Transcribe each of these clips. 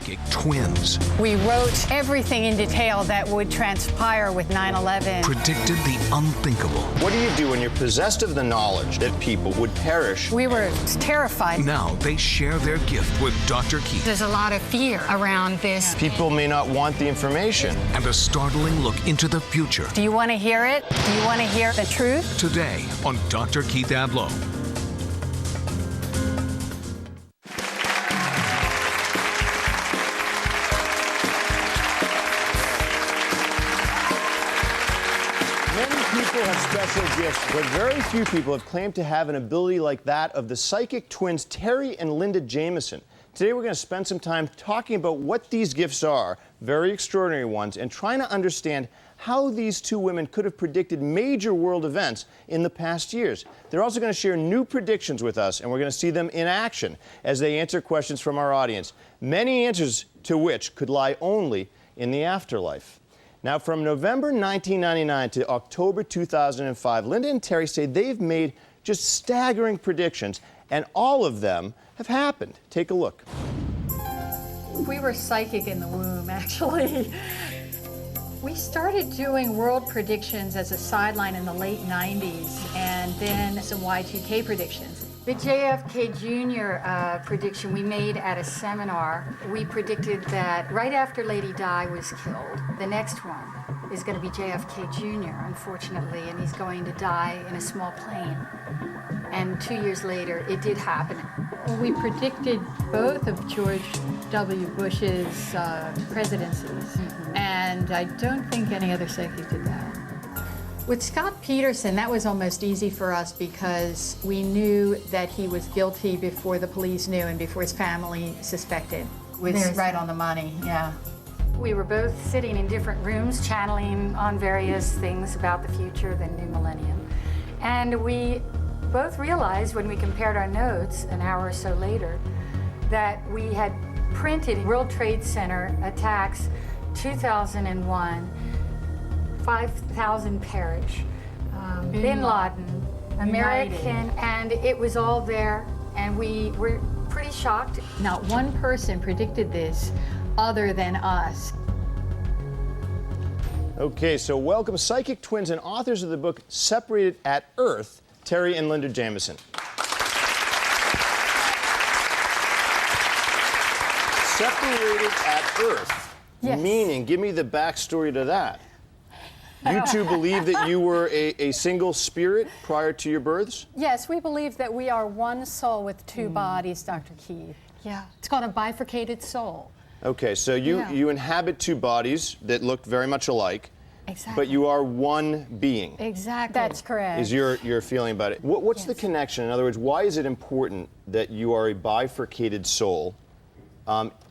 psychic twins. We wrote everything in detail that would transpire with 9/11. Predicted the unthinkable. What do you do when you're possessed of the knowledge that people would perish? We were terrified. Now they share their gift with Dr. Keith. There's a lot of fear around this. People may not want the information. And a startling look into the future. Do you want to hear it? Do you want to hear the truth? Today on Dr. Keith Ablow. People have special gifts, but very few people have claimed to have an ability like that of the psychic twins Terry and Linda Jamison. Today we're going to spend some time talking about what these gifts are, very extraordinary ones, and trying to understand how these two women could have predicted major world events in the past years. They're also going to share new predictions with us, and we're going to see them in action as they answer questions from our audience, many answers to which could lie only in the afterlife. Now, from November 1999 to October 2005, Linda and Terry say they've made just staggering predictions, and all of them have happened. Take a look. We were psychic in the womb, actually. We started doing world predictions as a sideline in the late 90s, and then some Y2K predictions. The JFK Jr. Prediction we made at a seminar, we predicted that right after Lady Di was killed, the next one is going to be JFK Jr., unfortunately, and he's going to die in a small plane. And 2 years later, it did happen. Well, we predicted both of George W. Bush's presidencies, and I don't think any other psychic did that. With Scott Peterson, that was almost easy for us because we knew that he was guilty before the police knew and before his family suspected. It was right on the money, yeah. We were both sitting in different rooms, channeling on various things about the future, the new millennium. And we both realized when we compared our notes an hour or so later that we had printed World Trade Center attacks 2001, 5,000 perish, Bin Laden, American, and it was all there, and we were pretty shocked. Not one person predicted this other than us. Okay, so welcome psychic twins and authors of the book Separated at Earth, Terry and Linda Jamison. Separated at Earth, Yes. Meaning, give me the backstory to that. You two believe that you were a single spirit prior to your births? Yes, we believe that we are one soul with two bodies, Dr. Keith. Yeah. It's called a bifurcated soul. Okay, so you inhabit two bodies that look very much alike, Exactly. but you are one being. Exactly. That's correct. Is your feeling about it. What's the connection? In other words, why is it important that you are a bifurcated soul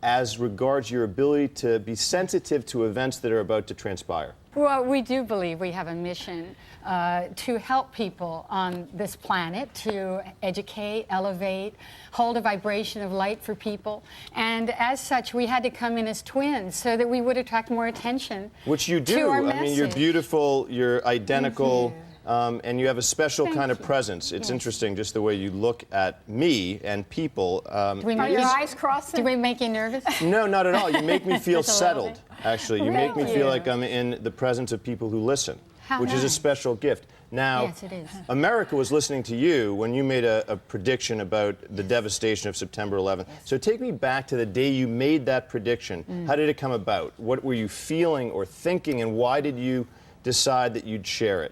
as regards your ability to be sensitive to events that are about to transpire? Well, we do believe we have a mission to help people on this planet, to educate, elevate, hold a vibration of light for people. And as such, we had to come in as twins so that we would attract more attention. Which you do. To our I mean, you're message. beautiful, you're identical, and you have a special Thank kind of you. presence. It's Yes. interesting just the way you look at me and people. Do we it make is- your eyes crossing? Do we make you nervous? No, not at all. You make me feel Just a little settled, actually. You make me Thank feel you. like I'm in the presence of people who listen, How which is a nice. special gift. Now, Yes, it is. America was listening to you when you made a prediction about the devastation of September 11th. So take me back to the day you made that prediction. How did it come about? What were you feeling or thinking, and why did you decide that you'd share it?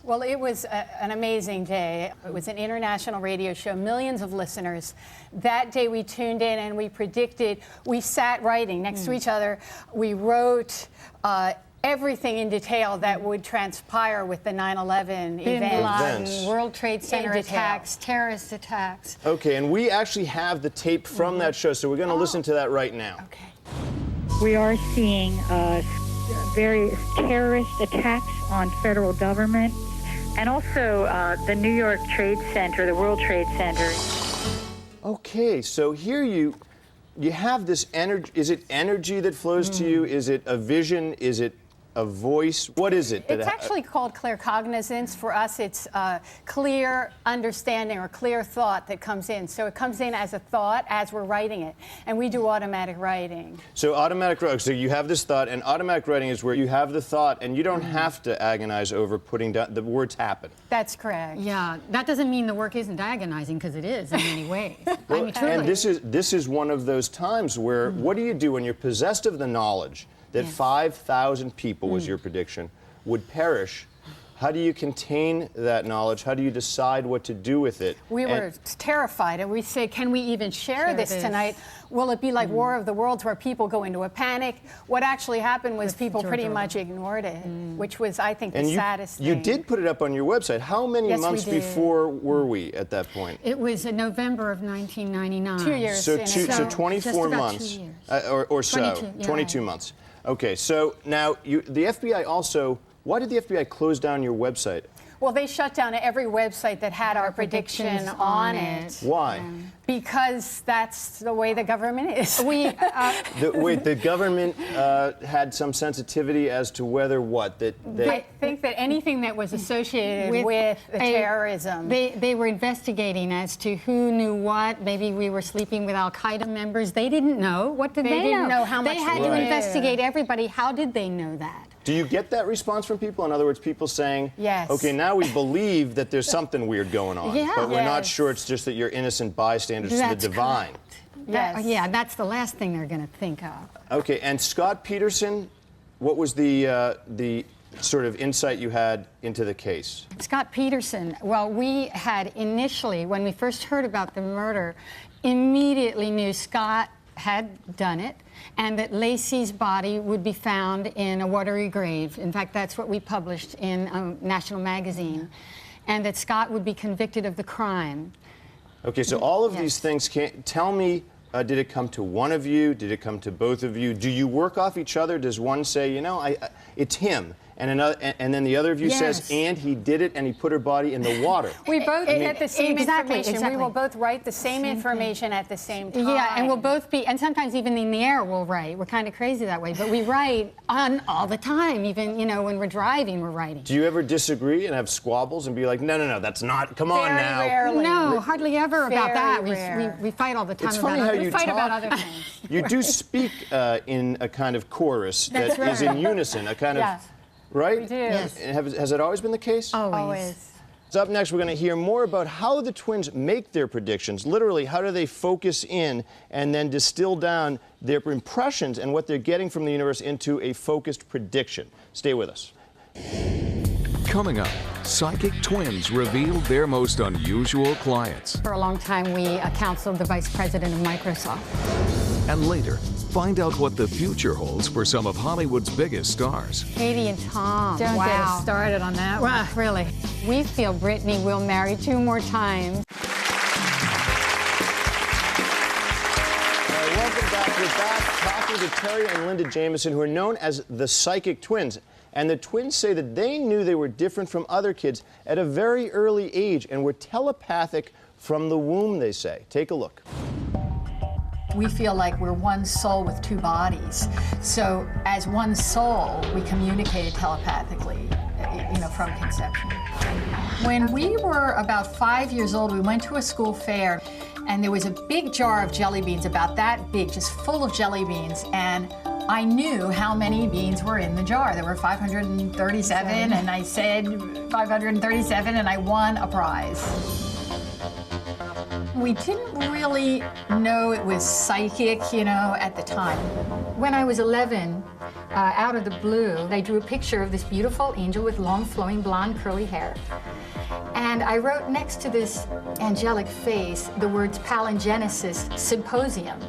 Well, it was an amazing day. It was an international radio show, millions of listeners. That day we tuned in and we predicted, we sat writing next to each other. We wrote everything in detail that would transpire with the 9/11 Bin event. Laden, Events. World Trade Center detail. attacks, terrorist attacks. Okay, and we actually have the tape from that show, so we're going to listen to that right now. Okay. We are seeing various terrorist attacks on federal government and also the New York Trade Center, the World Trade Center. Okay, so here you have this energy. Is it energy that flows to you? Is it a vision? Is it a voice? What is it? It's actually called claircognizance. For us, it's clear understanding or clear thought that comes in. So it comes in as a thought as we're writing it, and we do automatic writing. So automatic writing, so you have this thought, and automatic writing is where you have the thought, and you don't have to agonize over putting down, the words happen. That's correct. Yeah, that doesn't mean the work isn't agonizing, because it is in many ways. Well, I mean, truly. and this is one of those times where, what do you do when you're possessed of the knowledge that 5,000 people, was your prediction, would perish? How do you contain that knowledge? How do you decide what to do with it? We were terrified, and we said, can we even share this tonight? Will it be like War of the Worlds, where people go into a panic? What actually happened was people pretty much ignored it, which was, I think, the saddest thing. You did put it up on your website. How many months before were we at that point? It was in November of 1999. 2 years. So 24 months, 2 years. or so, 22, yeah. 22 months. Okay, so now the FBI also, why did the FBI close down your website? Well, they shut down every website that had our prediction on it. Why? Because that's the way the government is. The government had some sensitivity as to whether what? I think that anything that was associated with the terrorism. They were investigating as to who knew what. Maybe we were sleeping with Al-Qaeda members. They didn't know. What did they know? They didn't know how much They had to investigate everybody. How did they know that? Do you get that response from people? In other words, people saying, yes. Okay, now we believe that there's something weird going on, but we're not sure it's just that you're innocent bystanders to the divine. Yes. Yeah, that's the last thing they're going to think of. Okay, and Scott Peterson, what was the sort of insight you had into the case? Scott Peterson, well, we had initially, when we first heard about the murder, immediately knew Scott had done it, and that Lacey's body would be found in a watery grave. In fact, that's what we published in a national magazine, and that Scott would be convicted of the crime. Okay, so all of these things, tell me, did it come to one of you? Did it come to both of you? Do you work off each other? Does one say, you know, it's him, and then the other of you says, and he did it, and he put her body in the water? We both get the same information. Exactly. We will both write the same information at the same time. Yeah, and we'll both be, and sometimes even in the air we'll write. We're kind of crazy that way, but we write on all the time. Even, you know, when we're driving, we're writing. Do you ever disagree and have squabbles and be like, no, that's not, come on now? Rarely. No, hardly ever about that. Rare. We fight all the time It's about funny how other you fight talk, about other things. You do speak in a kind of chorus that is in unison, a kind of, right? We do. Yes. Has it always been the case? Always. So up next, we're going to hear more about how the twins make their predictions. Literally, how do they focus in and then distill down their impressions and what they're getting from the universe into a focused prediction. Stay with us. Coming up, psychic twins revealed their most unusual clients. For a long time, we counseled the vice president of Microsoft. And later, find out what the future holds for some of Hollywood's biggest stars. Katie and Tom. Don't get us started on that one. Well, really. We feel Britney will marry 2 more times. Welcome back. We're back talking to Terry and Linda Jamison, who are known as the psychic twins. And the twins say that they knew they were different from other kids at a very early age and were telepathic from the womb, they say. Take a look. We feel like we're one soul with 2 bodies. So as one soul, we communicated telepathically, you know, from conception. When we were about 5 years old, we went to a school fair, and there was a big jar of jelly beans, about that big, just full of jelly beans, and I knew how many beans were in the jar. There were 537, and I said 537, and I won a prize. We didn't really know it was psychic, you know, at the time. When I was 11, out of the blue, they drew a picture of this beautiful angel with long, flowing, blonde, curly hair. And I wrote next to this angelic face the words Palingenesis Symposium.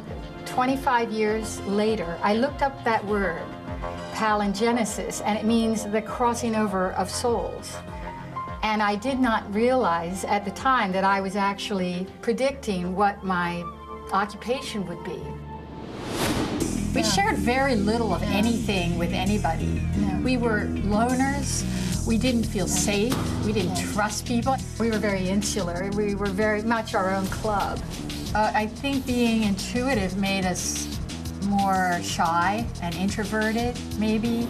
25 years later, I looked up that word, palingenesis, and it means the crossing over of souls. And I did not realize at the time that I was actually predicting what my occupation would be. We shared very little of anything with anybody. We were loners. We didn't feel safe. We didn't trust people. We were very insular. We were very much our own club. I think being intuitive made us more shy and introverted, maybe.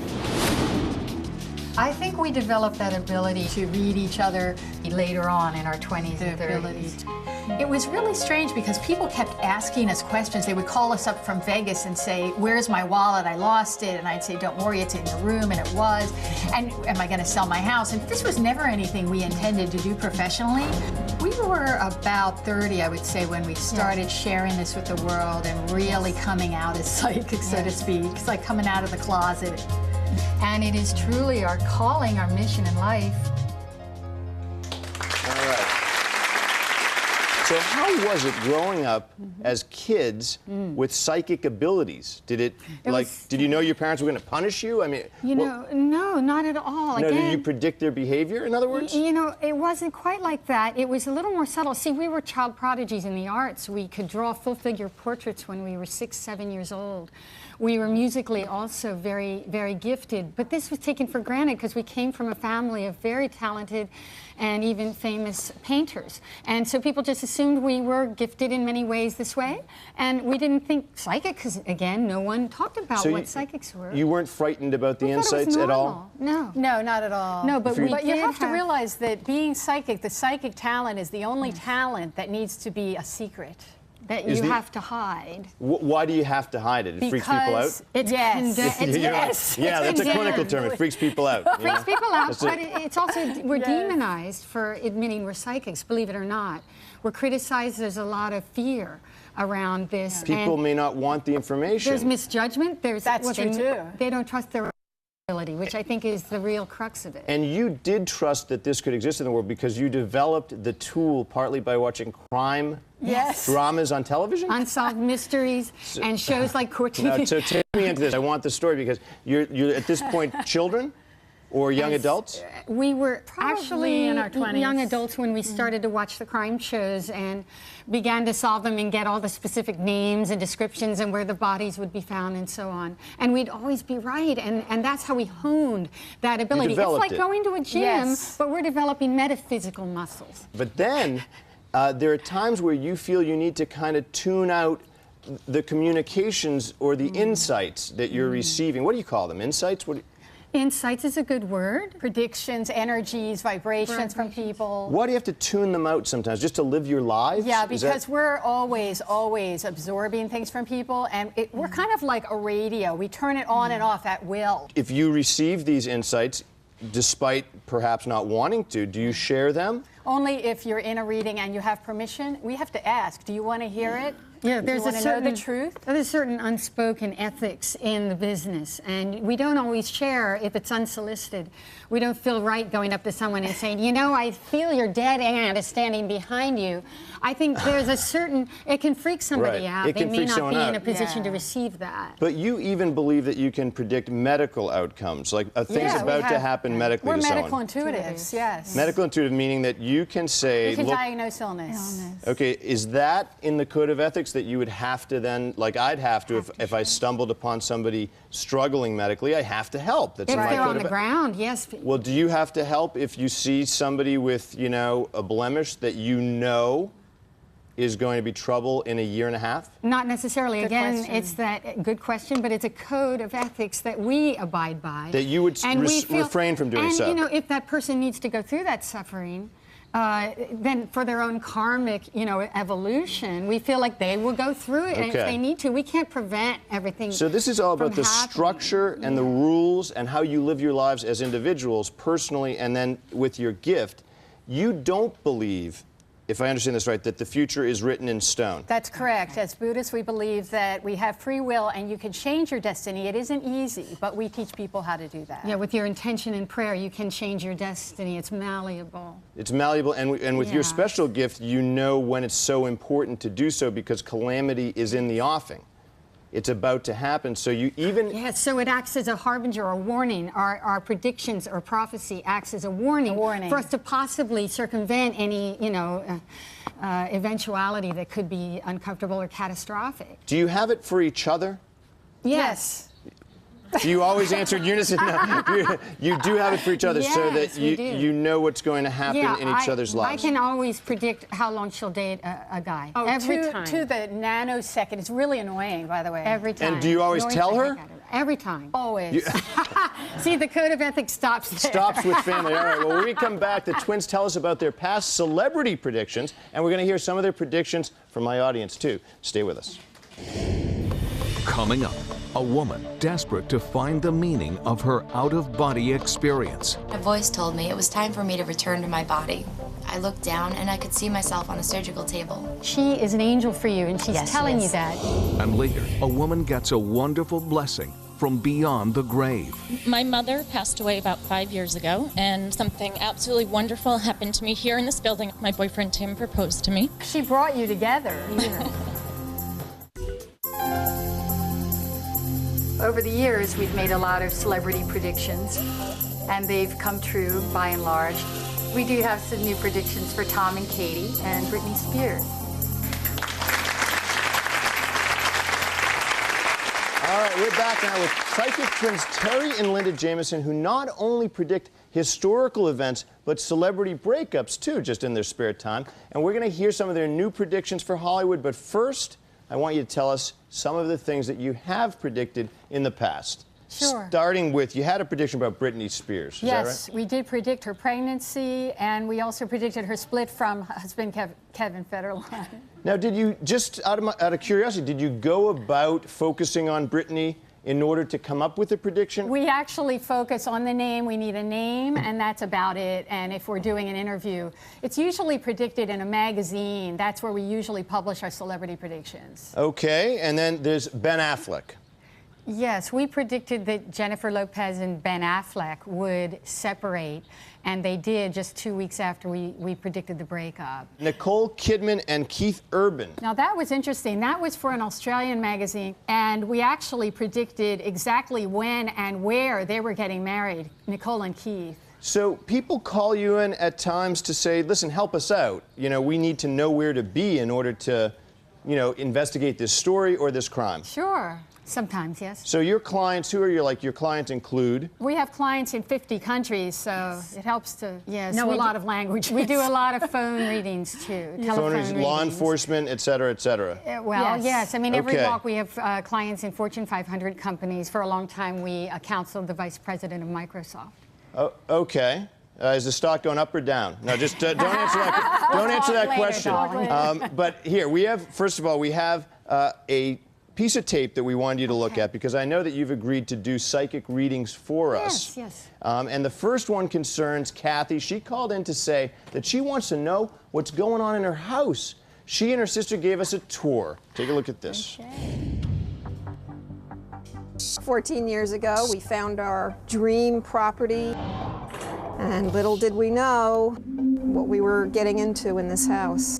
I think we developed that ability to read each other later on in our 20s and 30s. It was really strange because people kept asking us questions. They would call us up from Vegas and say, "Where's my wallet? I lost it." And I'd say, "Don't worry, it's in your room," and it was. And am I going to sell my house? And this was never anything we intended to do professionally. We were about 30, I would say, when we started sharing this with the world and really coming out as psychics, so to speak. It's like coming out of the closet. And it is truly our calling, our mission in life. All right. So how was it growing up as kids with psychic abilities? Did did you know your parents were going to punish you? I mean, no, not at all. No, Again, did you predict their behavior, in other words? You know, it wasn't quite like that. It was a little more subtle. See, we were child prodigies in the arts. We could draw full-figure portraits when we were 6, 7 years old. We were musically also very, very gifted, but this was taken for granted because we came from a family of very talented and even famous painters. And so people just assumed we were gifted in many ways this way, and we didn't think psychic, because again, no one talked about what psychics were. You weren't frightened about the insights at all? No. No, not at all. No, but you have to realize that being psychic, the psychic talent is the only talent that needs to be a secret. That you have to hide. Why do you have to hide it? It freaks people out? It's yes. Yeah, that's a clinical term. It freaks people out. It freaks people out, but it's also, we're demonized for admitting we're psychics, believe it or not. We're criticized. There's a lot of fear around this. People may not want the information. There's misjudgment. That's true, too. They don't trust their ability, which I think is the real crux of it. And you did trust that this could exist in the world because you developed the tool partly by watching crime dramas on television? Unsolved mysteries and shows like Court TV. So take me into this. I want the story because you're at this point children or young adults? We were Probably in our 20s. Young adults when we started to watch the crime shows and began to solve them and get all the specific names and descriptions and where the bodies would be found and so on. And we'd always be right, and that's how we honed that ability. It's like going to a gym, but we're developing metaphysical muscles. But then there are times where you feel you need to kind of tune out the communications or the insights that you're receiving. What do you call them? Insights? Insights is a good word. Predictions, energies, vibrations from people. Why do you have to tune them out sometimes? Just to live your lives? Yeah, because we're always absorbing things from people, and we're kind of like a radio. We turn it on and off at will. If you receive these insights, despite perhaps not wanting to, do you share them? Only if you're in a reading and you have permission. We have to ask, do you want to hear it? Yeah, there's a certain, know the truth? There's certain unspoken ethics in the business, and we don't always share if it's unsolicited. We don't feel right going up to someone and saying, you know, I feel your dead aunt is standing behind you. I think there's a certain, it can freak somebody out. They may not be in a position to receive that. But you even believe that you can predict medical outcomes, like things about to happen medically to someone. We're medical intuitives, yes. Medical intuitive, meaning that you can say, you can diagnose illness. Okay, is that in the code of ethics that you would have to then, like I'd have to, if I stumbled upon somebody struggling medically, I have to help. That's if in my they're code on the ground, yes. Well, do you have to help if you see somebody with, you know, a blemish that you know is going to be trouble in a year and a half? Not necessarily. Again, it's that good question, but it's a code of ethics that we abide by. That you would refrain from doing so. And, you know, if that person needs to go through that suffering, then for their own karmic, you know, evolution, we feel like they will go through it, and if they need to, we can't prevent everything. So this is all about the structure and the rules and how you live your lives as individuals, personally, and then with your gift. You don't believe, if I understand this right, that the future is written in stone. That's correct. As Buddhists, we believe that we have free will and you can change your destiny. It isn't easy, but we teach people how to do that. Yeah, with your intention and prayer, you can change your destiny. It's malleable. It's malleable, and with your special gift, you know when it's so important to do so because calamity is in the offing. It's about to happen, so you even... Yeah, so it acts as a harbinger or warning. Our predictions or prophecy acts as a warning for us to possibly circumvent any, you know, eventuality that could be uncomfortable or catastrophic. Do you have it for each other? Yes. Do you always answer in unison? No. You do have it for each other, so that you know what's going to happen in each other's lives. I can always predict how long she'll date a guy. Every time. To the nanosecond. It's really annoying, by the way. Every time. And do you always tell her? every time. Always. See, the code of ethics stops there. Stops with family. All right, well, when we come back, the twins tell us about their past celebrity predictions, and we're going to hear some of their predictions from my audience, too. Stay with us. Coming up, a woman desperate to find the meaning of her out-of-body experience. A voice told me it was time for me to return to my body. I looked down and I could see myself on a surgical table. She is an angel for you, and she's telling you that. And later, a woman gets a wonderful blessing from beyond the grave. My mother passed away about 5 years ago, and something absolutely wonderful happened to me here in this building. My boyfriend Tim proposed to me. She brought you together. Over the years, we've made a lot of celebrity predictions, and they've come true by and large. We do have some new predictions for Tom and Katie and Britney Spears. All right, we're back now with psychic twins Terry and Linda Jamison, who not only predict historical events, but celebrity breakups, too, just in their spare time. And we're going to hear some of their new predictions for Hollywood. But first, I want you to tell us some of the things that you have predicted in the past. Sure. Starting with, you had a prediction about Britney Spears. Is that Yes, right? we did predict her pregnancy, and we also predicted her split from husband Kevin Federline. Now, did you, just out of curiosity, did you go about focusing on Britney in order to come up with a prediction? We actually focus on the name. We need a name, and that's about it. And if we're doing an interview, it's usually predicted in a magazine. That's where we usually publish our celebrity predictions. Okay, and then there's Ben Affleck. Yes, we predicted that Jennifer Lopez and Ben Affleck would separate, and they did just 2 weeks after we predicted the breakup. Nicole Kidman and Keith Urban. Now that was interesting. That was for an Australian magazine, and we actually predicted exactly when and where they were getting married, Nicole and Keith. So people call you in at times to say, listen, help us out. You know, we need to know where to be in order to, you know, investigate this story or this crime. Sure. Sometimes, yes. So your clients, who are your clients include? We have clients in 50 countries, so it helps to know a lot of languages. We do a lot of phone readings, too. Telephone readings. Law enforcement, et cetera, et cetera. Well, yes. I mean, every Okay. walk we have clients in Fortune 500 companies. For a long time, we counseled the vice president of Microsoft. Oh, okay. Is the stock going up or down? No, just don't answer that. Don't answer that question. But here we have. First of all, we have a piece of tape that we wanted you to look at, because I know that you've agreed to do psychic readings for us. Yes. And the first one concerns Kathy. She called in to say that she wants to know what's going on in her house. She and her sister gave us a tour. Take a look at this. Okay. 14 years ago, we found our dream property, and little did we know what we were getting into in this house.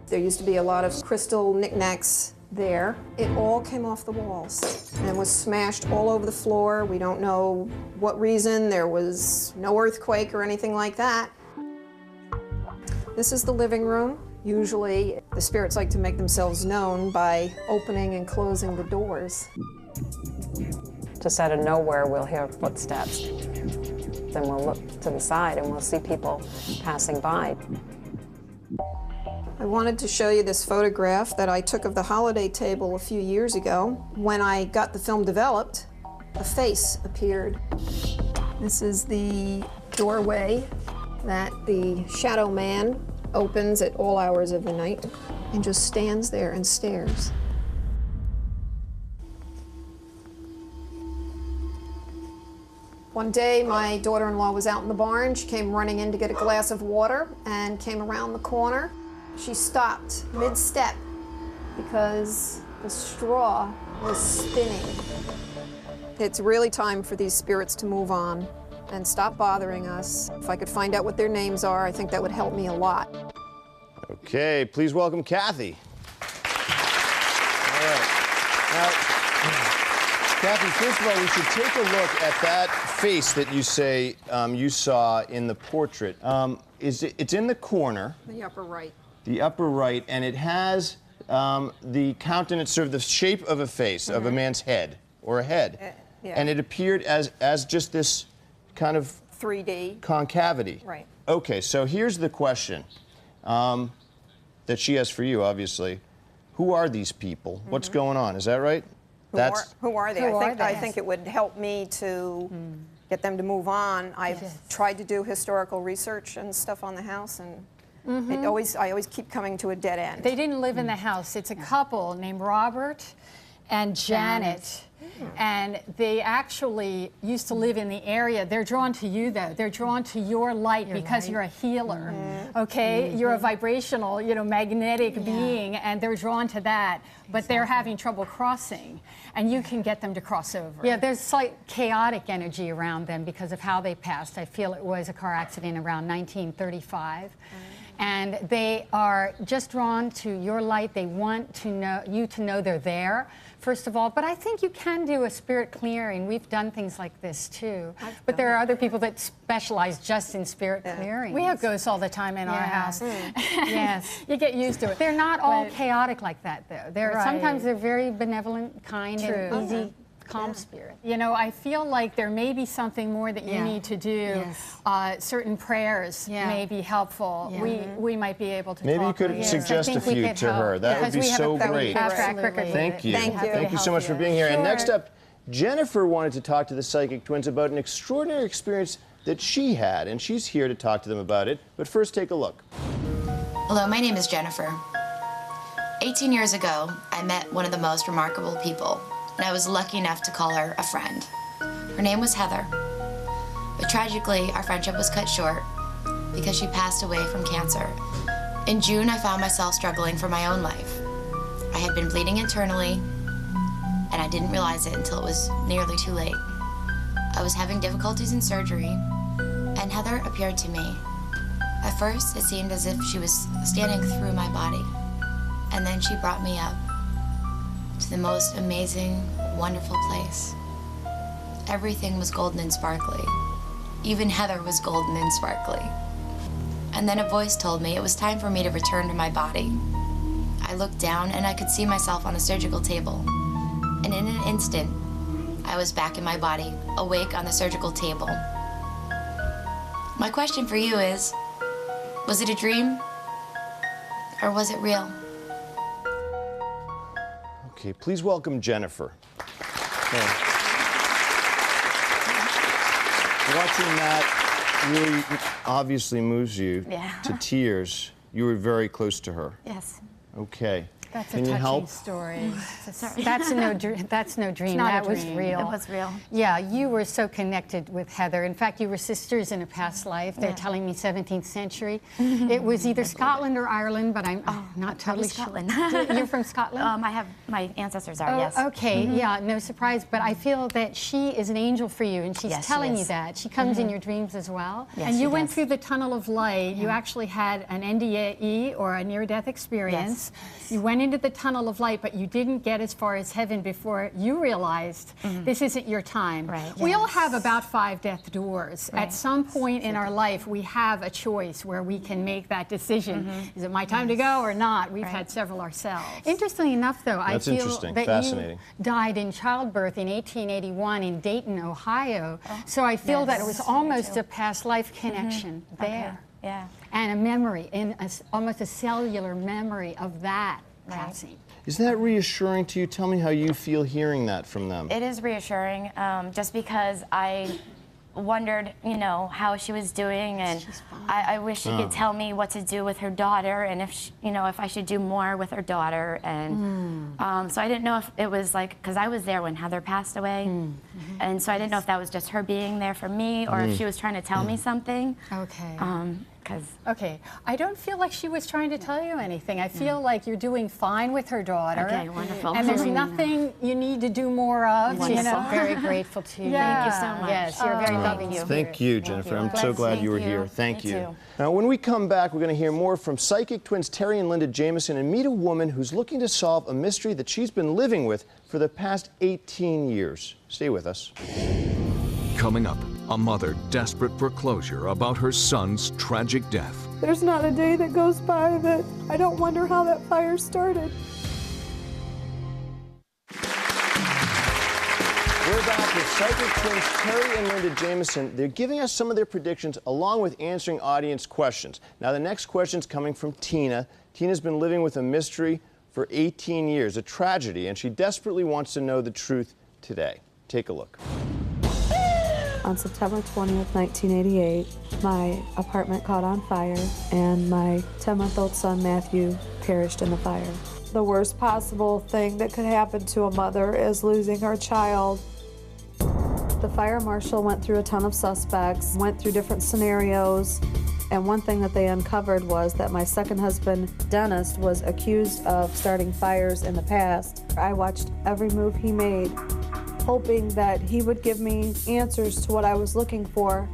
There used to be a lot of crystal knickknacks there. It all came off the walls and was smashed all over the floor. We don't know what reason. There was no earthquake or anything like that. This is the living room. Usually, the spirits like to make themselves known by opening and closing the doors. Just out of nowhere, we'll hear footsteps. Then we'll look to the side and we'll see people passing by. I wanted to show you this photograph that I took of the holiday table a few years ago. When I got the film developed, a face appeared. This is the doorway that the shadow man opens at all hours of the night and just stands there and stares. One day, my daughter-in-law was out in the barn. She came running in to get a glass of water and came around the corner. She stopped mid-step because the straw was spinning. It's really time for these spirits to move on and stop bothering us. If I could find out what their names are, I think that would help me a lot. Okay, please welcome Kathy. All right. Now, Kathy, first of all, we should take a look at that face that you say you saw in the portrait. It's in the corner. The upper right. The upper right, and it has the countenance, sort of the shape of a face, of a man's head, or a head. Yeah. And it appeared as just this kind of 3D. concavity. Right. Okay, so here's the question that she has for you, obviously. Who are these people? What's going on? Is that right? Who are they? I think it would help me to get them to move on. I've tried to do historical research and stuff on the house, and I always keep coming to a dead end. They didn't live in the house. It's a couple named Robert and Janet. And they actually used to live in the area. They're drawn to you, though. They're drawn to your light because you're a healer, okay? You're a vibrational, magnetic being, and they're drawn to that. But they're having trouble crossing, and you can get them to cross over. Yeah, there's slight chaotic energy around them because of how they passed. I feel it was a car accident around 1935. And they are just drawn to your light. They want to know you to know they're there, first of all. But I think you can do a spirit clearing. We've done things like this too. But there are other people that specialize just in spirit clearing. We have ghosts all the time in our house. Yes, you get used to it. They're not all chaotic like that, though. Sometimes they're very benevolent, kind, and easy. Calm spirit. I feel like there may be something more that you need to do. Certain prayers may be helpful. We might be able to maybe you could suggest a few to her. That would be so great. Thank you. Thank you so much for being here. And next up, Jennifer wanted to talk to the Psychic Twins about an extraordinary experience that she had, and she's here to talk to them about it. But first, take a look. Hello, my name is Jennifer. 18 years ago, I met one of the most remarkable people, and I was lucky enough to call her a friend. Her name was Heather. But tragically, our friendship was cut short because she passed away from cancer. In June, I found myself struggling for my own life. I had been bleeding internally, and I didn't realize it until it was nearly too late. I was having difficulties in surgery, and Heather appeared to me. At first, it seemed as if she was standing through my body, and then she brought me up to the most amazing, wonderful place. Everything was golden and sparkly. Even Heather was golden and sparkly. And then a voice told me it was time for me to return to my body. I looked down and I could see myself on a surgical table. And in an instant, I was back in my body, awake on the surgical table. My question for you is, was it a dream? Or was it real? Okay, please welcome Jennifer. Watching that really obviously moves you to tears. You were very close to her. Yes. Okay. That's Can a you touching help? story. That's no dream. That was real. It was real. Yeah, you were so connected with Heather. In fact, you were sisters in a past life. They're telling me 17th century. It was either Scotland or Ireland, but I'm not totally sure. Scotland. You're from Scotland? I have, my ancestors are, yes. Okay, yeah, no surprise. But I feel that she is an angel for you, and she's telling you that. She comes in your dreams as well. Yes, and you went does. through the tunnel of light. You actually had an NDE, or a near-death experience. Yes. You went into the tunnel of light, but you didn't get as far as heaven before you realized this isn't your time. Right. We all have about 5 death doors. At some point in our life, we have a choice where we can make that decision. Is it my time to go or not? We've had several ourselves. Interestingly enough, though, I feel that you died in childbirth in 1881 in Dayton, Ohio. So I feel that it was almost a past life connection there. Yeah. And a memory, almost a cellular memory of that passing. Is that reassuring to you? Tell me how you feel hearing that from them. It is reassuring, just because I wondered, how she was doing, and I wish she could tell me what to do with her daughter, and if she, if I should do more with her daughter, and so I didn't know if it was because I was there when Heather passed away, and so I didn't know if that was just her being there for me, or if she was trying to tell me something. Okay. Okay, I don't feel like she was trying to tell you anything. I feel like you're doing fine with her daughter. Okay, wonderful. And there's nothing you need to do more of. Wonderful. She's very grateful to you. Thank you so much. Yes, you're a very loving spirit. Thank you, Jennifer. I'm so glad you were here. Thank Me you. too. Now, when we come back, we're going to hear more from Psychic Twins Terry and Linda Jamison and meet a woman who's looking to solve a mystery that she's been living with for the past 18 years. Stay with us. Coming up, a mother desperate for closure about her son's tragic death. There's not a day that goes by that I don't wonder how that fire started. We're back with Psychic Twins Terry and Linda Jamison. They're giving us some of their predictions along with answering audience questions. Now, the next question's coming from Tina. Tina's been living with a mystery for 18 years, a tragedy, and she desperately wants to know the truth today. Take a look. On September 20th, 1988, my apartment caught on fire and my 10-month-old son, Matthew, perished in the fire. The worst possible thing that could happen to a mother is losing her child. The fire marshal went through a ton of suspects, went through different scenarios, and one thing that they uncovered was that my second husband, Dennis, was accused of starting fires in the past. I watched every move he made, hoping that he would give me answers to what I was looking for,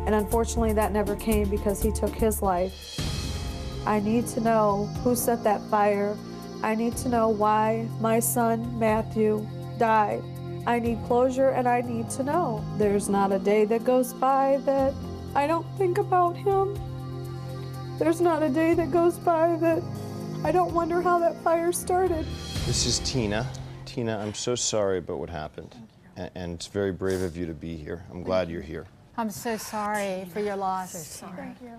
and unfortunately that never came because he took his life. I need to know who set that fire. I need to know why my son, Matthew, died. I need closure and I need to know. There's not a day that goes by that I don't think about him. There's not a day that goes by that I don't wonder how that fire started. This is Tina. Tina, I'm so sorry about what happened. And it's very brave of you to be here. I'm glad you're here. I'm so sorry for your loss. So sorry. Thank you.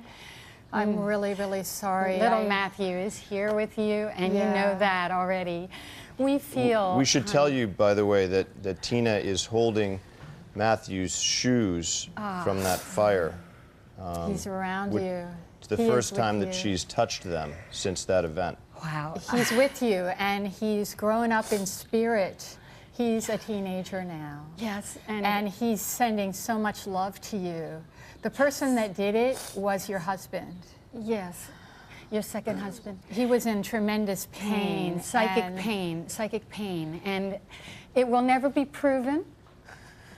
I'm really, really sorry. Little Matthew is here with you, and you know that already. We feel... We should tell you, by the way, that Tina is holding Matthew's shoes from that fire. He's around you. It's the first time that she's touched them since that event. Wow. He's with you, and he's grown up in spirit. He's a teenager now. Yes. And he's sending so much love to you. The person that did it was your husband. Yes. Your second husband. He was in tremendous pain. Psychic pain. And it will never be proven,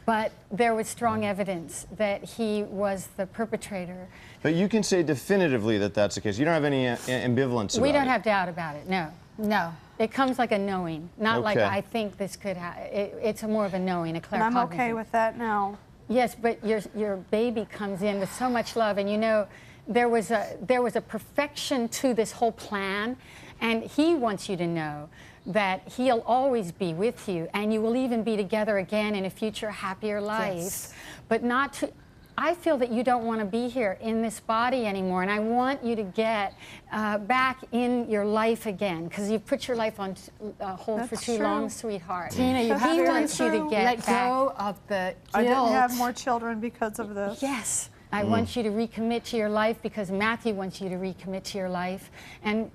but there was strong evidence that he was the perpetrator. But you can say definitively that that's the case. You don't have any ambivalence about it. We don't have doubt about it, no. No. It comes like a knowing, not like I think this could happen. It's more of a knowing, a claircognizance. And I'm okay with that now. Yes, but your baby comes in with so much love, and you know, there was a perfection to this whole plan, and he wants you to know that he'll always be with you, and you will even be together again in a future happier life. Yes. But not to. I feel that you don't want to be here in this body anymore, and I want you to get back in your life again, because you've put your life on hold for too long, sweetheart. Tina, he wants you to let go of the guilt. I didn't have more children because of this. Yes. I want you to recommit to your life because Matthew wants you to recommit to your life and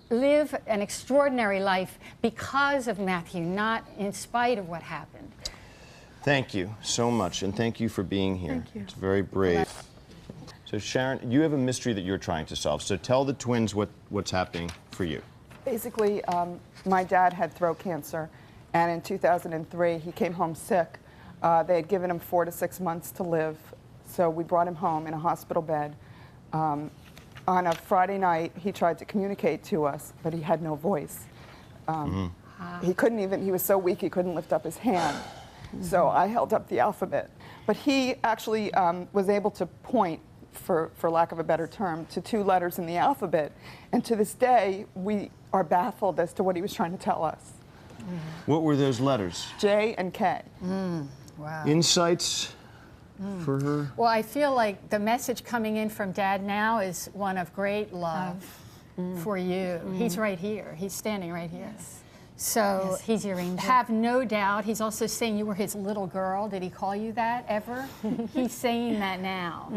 live an extraordinary life because of Matthew, not in spite of what happened. Thank you so much, and thank you for being here. Thank you. It's very brave. So Sharon, you have a mystery that you're trying to solve. So tell the twins what's happening for you. Basically, my dad had throat cancer, and in 2003, he came home sick. They had given him 4 to 6 months to live, so we brought him home in a hospital bed. On a Friday night, he tried to communicate to us, but he had no voice. He couldn't even, he was so weak he couldn't lift up his hand. So I held up the alphabet. But he actually was able to point, for lack of a better term, to 2 letters in the alphabet. And to this day, we are baffled as to what he was trying to tell us. What were those letters? J and K. Wow. Insights for her? Well, I feel like the message coming in from Dad now is one of great love for you. He's right here. He's standing right here. Yes. So Yes, he's your angel. have no doubt. He's also saying you were his little girl. Did he call you that ever? He's saying that now.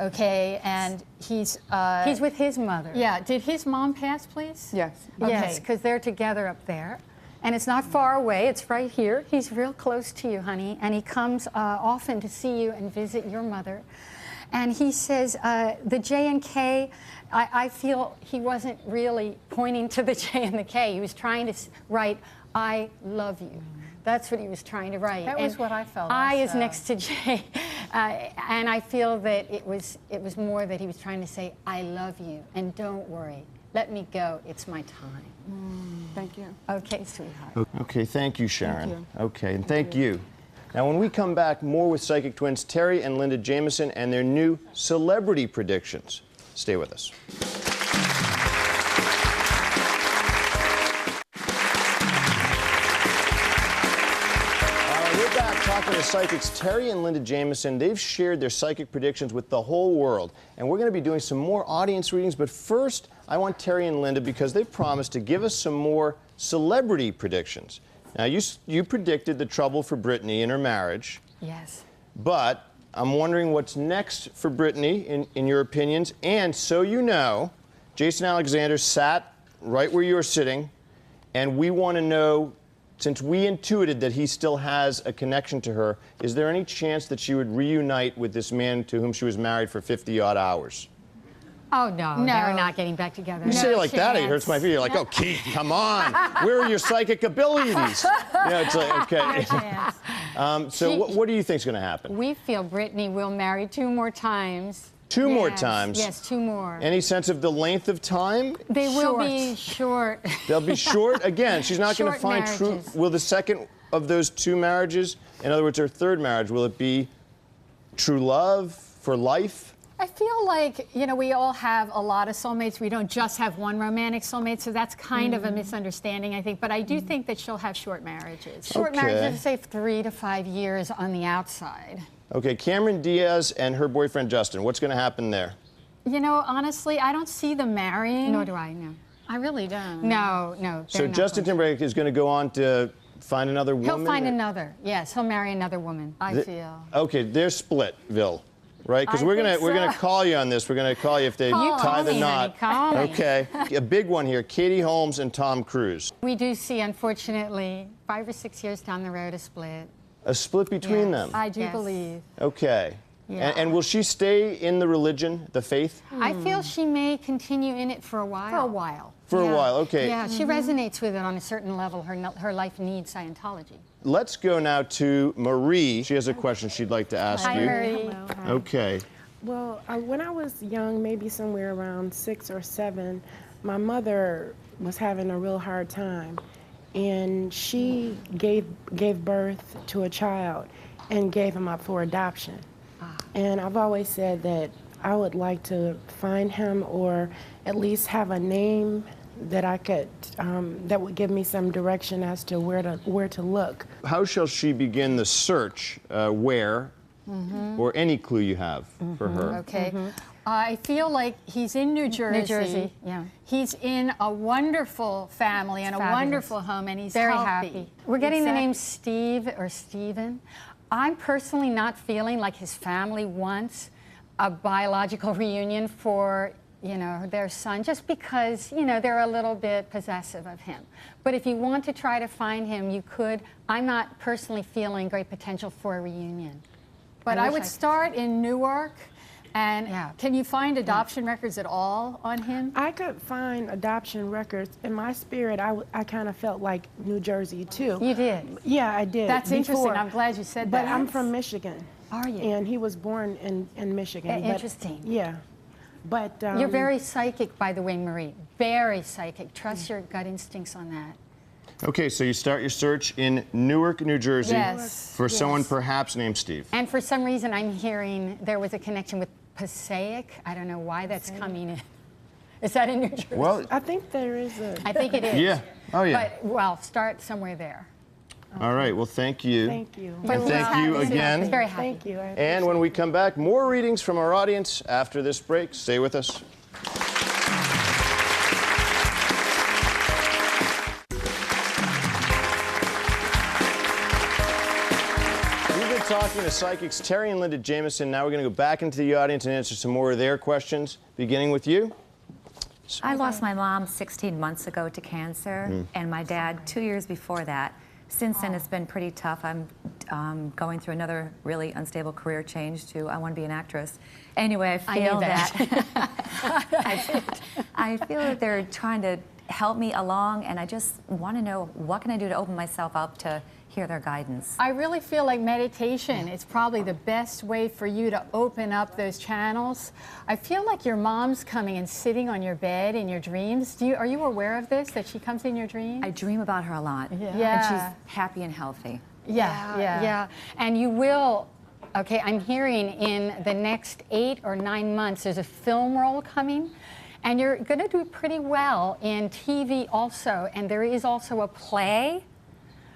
Okay, and he's with his mother. Yeah. Did his mom pass, please? Yes. Yes, because they're together up there. And it's not far away, it's right here. He's real close to you, honey. And he comes often to see you and visit your mother. And he says, the J and K, I feel he wasn't really pointing to the J and the K. He was trying to write, I love you. That's what he was trying to write. That was what I felt I is also. next to J. And I feel that it was more that he was trying to say, I love you, and don't worry. Let me go, it's my time. Thank you. Okay, sweetheart. Okay, thank you, Sharon. Thank you. Okay, and thank you. Now, when we come back, more with psychic twins Terry and Linda Jamison and their new celebrity predictions. Stay with us. We're back talking to psychics Terry and Linda Jamison. They've shared their psychic predictions with the whole world. And we're going to be doing some more audience readings. But first, I want Terry and Linda, because they've promised to give us some more celebrity predictions. Now, you predicted the trouble for Britney in her marriage. Yes. But I'm wondering what's next for Britney, in your opinions. And so you know, Jason Alexander sat right where you were sitting, and we want to know, since we intuited that he still has a connection to her, is there any chance that she would reunite with this man to whom she was married for 50-odd hours? Oh, no, they're not getting back together. You say it like that, it hurts my feelings. You're like, oh, Keith, come on. Where are your psychic abilities? Yeah, it's like, okay. So what do you think's going to happen? We feel Britney will marry 2 more times. 2 more times? Yes, 2 more. Any sense of the length of time? They will be short. They'll be short? Again, she's not going to find true. Will the second of those 2 marriages, in other words, her third marriage, will it be true love for life? I feel like, you know, we all have a lot of soulmates. We don't just have one romantic soulmate, so that's kind of a misunderstanding, I think. But I do think that she'll have short marriages. Short marriages, say 3 to 5 years on the outside. Okay, Cameron Diaz and her boyfriend Justin, what's going to happen there? You know, honestly, I don't see them marrying. Nor do I, no. I really don't. No. So Justin Timberlake is going to go on to find another woman? He'll find another, yes. He'll marry another woman, I feel. Okay, they're Splitville. Right, because we're gonna call you on this. We're gonna call you if they tie the knot. Okay, a big one here: Katie Holmes and Tom Cruise. We do see, unfortunately, 5 or 6 years down the road, a split. A split between them. I do believe. Okay, and will she stay in the religion, the faith? I feel she may continue in it for a while. For a while. For a while, okay. Yeah, she resonates with it on a certain level. Her life needs Scientology. Let's go now to Marie. She has a question she'd like to ask you. Hi, Marie. Hello. Hi. Okay. Well, when I was young, maybe somewhere around 6 or 7, my mother was having a real hard time, and she gave birth to a child and gave him up for adoption. And I've always said that I would like to find him, or at least have a name that I could, that would give me some direction as to where to look. How shall she begin the search? Where? Or any clue you have for her? Okay. I feel like he's in New Jersey. New Jersey, yeah. He's in a wonderful family and a wonderful home, and he's very healthy. happy. We're getting the name Steve or Steven. I'm personally not feeling like his family wants a biological reunion for, you know, their son, just because, you know, they're a little bit possessive of him. But if you want to try to find him, you could. I'm not personally feeling great potential for a reunion. But I would start in Newark. And can you find adoption records at all on him? I could find adoption records. In my spirit, I kind of felt like New Jersey, too. You did? Yeah, I did. That's interesting. I'm glad you said that. But I'm from Michigan. Are you? And he was born in Michigan. Interesting. Yeah. But you're very psychic, by the way, Marie. Very psychic. Trust your gut instincts on that. Okay, so you start your search in Newark, New Jersey for someone perhaps named Steve. And for some reason, I'm hearing there was a connection with Passaic. I don't know why that's coming in. Is that in New Jersey? Well, I think there is a... I think it is. Yeah. Oh, yeah. But, well, start somewhere there. All right. Well, thank you. Thank you. And thank you again. Very happy. Thank you. And when we come back, more readings from our audience after this break. Stay with us. Talking to psychics Terry and Linda Jamison. Now we're going to go back into the audience and answer some more of their questions, beginning with you. I lost my mom 16 months ago to cancer, and my dad 2 years before that. Since then, it's been pretty tough. I'm going through another really unstable career change to I want to be an actress. Anyway, I feel I feel that they're trying to help me along, and I just want to know what can I do to open myself up to hear their guidance. I really feel like meditation is probably the best way for you to open up those channels. I feel like your mom's coming and sitting on your bed in your dreams. Are you aware of this, that she comes in your dreams? I dream about her a lot. Yeah. And she's happy and healthy. Yeah. And you will, okay, I'm hearing in the next 8 or 9 months, there's a film role coming. And you're going to do pretty well in TV also. And there is also a play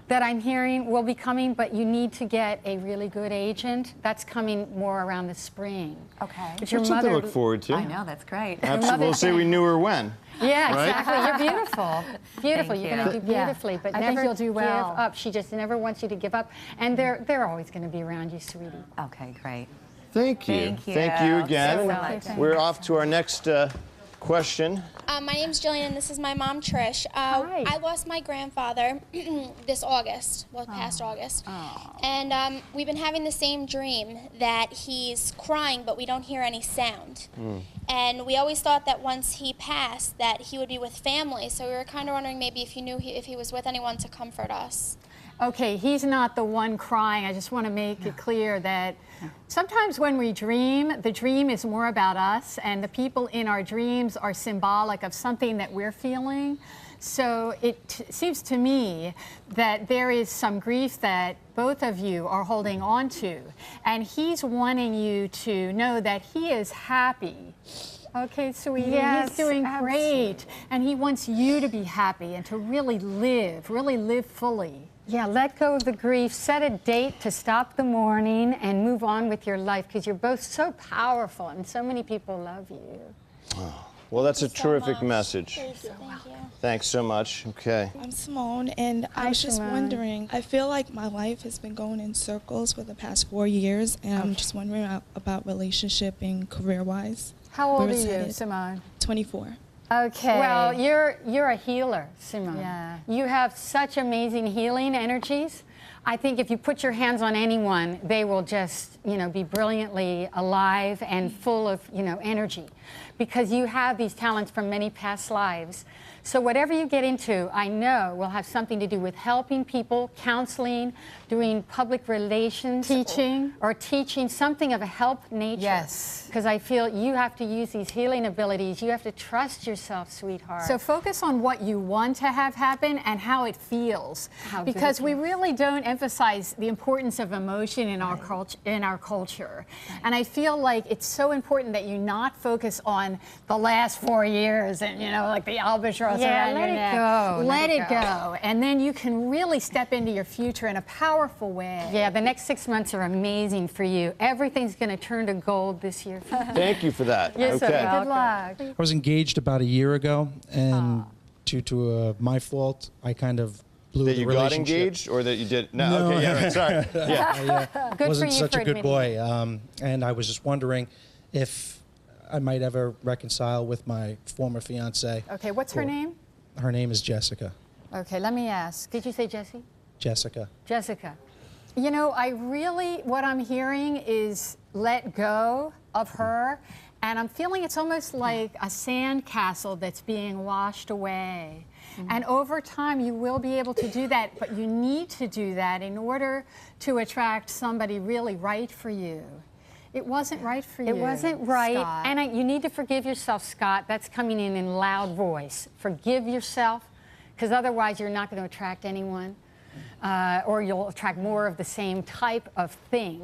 that I'm hearing will be coming, but you need to get a really good agent. That's coming more around the spring. Okay. But your That's something mother, to look forward to. I know, that's great. Absolutely. We'll say we knew her when. Yeah, right? exactly. You're beautiful. Beautiful. Thank You're going to you. do beautifully, but I never think you'll do well. give up. She just never wants you to give up, and they're always going to be around you, sweetie. Okay, great. Thank you. Thank you. Thank you again. So much. We're off to our next question. My name's Jillian, and this is my mom, Trish. I lost my grandfather this August, past August. And we've been having the same dream that he's crying, but we don't hear any sound. And we always thought that once he passed, that he would be with family. So we were kind of wondering maybe if you knew if he was with anyone to comfort us. Okay, he's not the one crying. I just want to make it clear that sometimes when we dream, the dream is more about us, and the people in our dreams are symbolic of something that we're feeling. So it seems to me that there is some grief that both of you are holding on to, and he's wanting you to know that he is happy. Okay, sweetie, he's doing great, and he wants you to be happy and to really live fully. Yeah, let go of the grief, set a date to stop the mourning, and move on with your life, because you're both so powerful and so many people love you. Oh, well, that's a terrific message. Thank you. Thanks so much. Okay. I'm Simone, and I was just wondering, I feel like my life has been going in circles for the past 4 years, and I'm just wondering about relationship and career-wise. How old are you, Simone? 24. Okay. Well, you're a healer, Simone. Yeah. You have such amazing healing energies. I think if you put your hands on anyone, they will just, be brilliantly alive and full of, energy, because you have these talents from many past lives. So whatever you get into, I know will have something to do with helping people, counseling, doing public relations, teaching, or teaching, something of a help nature. Yes. Because I feel you have to use these healing abilities. You have to trust yourself, sweetheart. So focus on what you want to have happen and how it feels. Because we really don't emphasize the importance of emotion in our culture. And I feel like it's so important that you not focus on the last 4 years and, like the albatross around your neck. Let it go. And then you can really step into your future in a powerful way. Yeah, the next 6 months are amazing for you. Everything's going to turn to gold this year. Thank you for that. Yes, okay. Good luck. I was engaged about a year ago, and due to my fault, I kind of blew the relationship. That you got engaged, or that you did? No. Okay, yeah, right, sorry. Yeah. Good wasn't for you such for a good admitting boy, and I was just wondering if I might ever reconcile with my former fiance. Okay, what's her name? Her name is Jessica. Okay, let me ask. Did you say Jessie? Jessica. Jessica. What I'm hearing is let go of her, and I'm feeling it's almost like a sand castle that's being washed away. And over time, you will be able to do that, but you need to do that in order to attract somebody really right for you. It wasn't right for you. It wasn't right, Scott. And you need to forgive yourself, Scott. That's coming in loud voice. Forgive yourself, because otherwise you're not going to attract anyone. Or you'll attract more of the same type of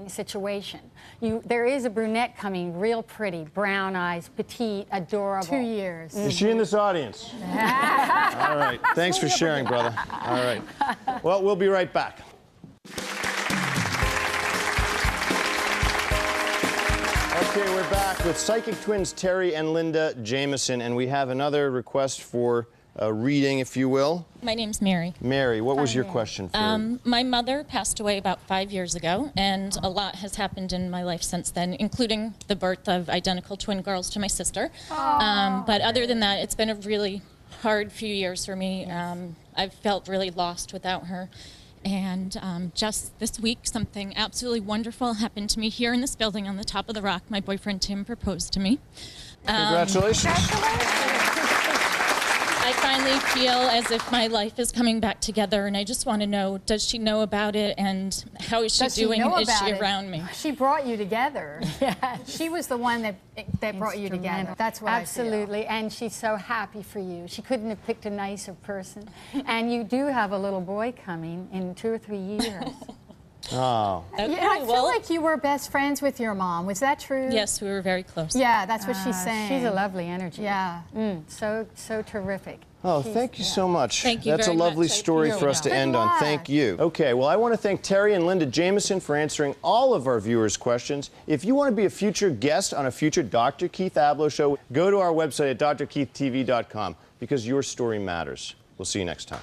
situation. There is a brunette coming, real pretty, brown eyes, petite, adorable. 2 years. Is she in this audience? All right. Thanks for sharing, brother. All right. Well, we'll be right back. Okay, we're back with psychic twins Terry and Linda Jamison, and we have another request for a reading, if you will. My name's Mary. Mary, what was your question for? My mother passed away about 5 years ago, and a lot has happened in my life since then, including the birth of identical twin girls to my sister. But other than that, it's been a really hard few years for me. I've felt really lost without her. And just this week, something absolutely wonderful happened to me here in this building on the top of the rock. My boyfriend, Tim, proposed to me. Congratulations. I finally feel as if my life is coming back together, and I just want to know, does she know about it, and how is she doing, and is she around me? She brought you together. Yeah. She was the one that brought you together. That's what Absolutely. And she's so happy for you. She couldn't have picked a nicer person. And you do have a little boy coming in 2 or 3 years. Oh. Okay, I feel like you were best friends with your mom. Was that true? Yes, we were very close. Yeah, that's what she's saying. She's a lovely energy. Yeah, so terrific. Oh, thank you so much. Thank you That's very a lovely much. story for us to end on. Thank you. Okay, well, I want to thank Terry and Linda Jamison for answering all of our viewers' questions. If you want to be a future guest on a future Dr. Keith Ablow show, go to our website at drkeithtv.com because your story matters. We'll see you next time.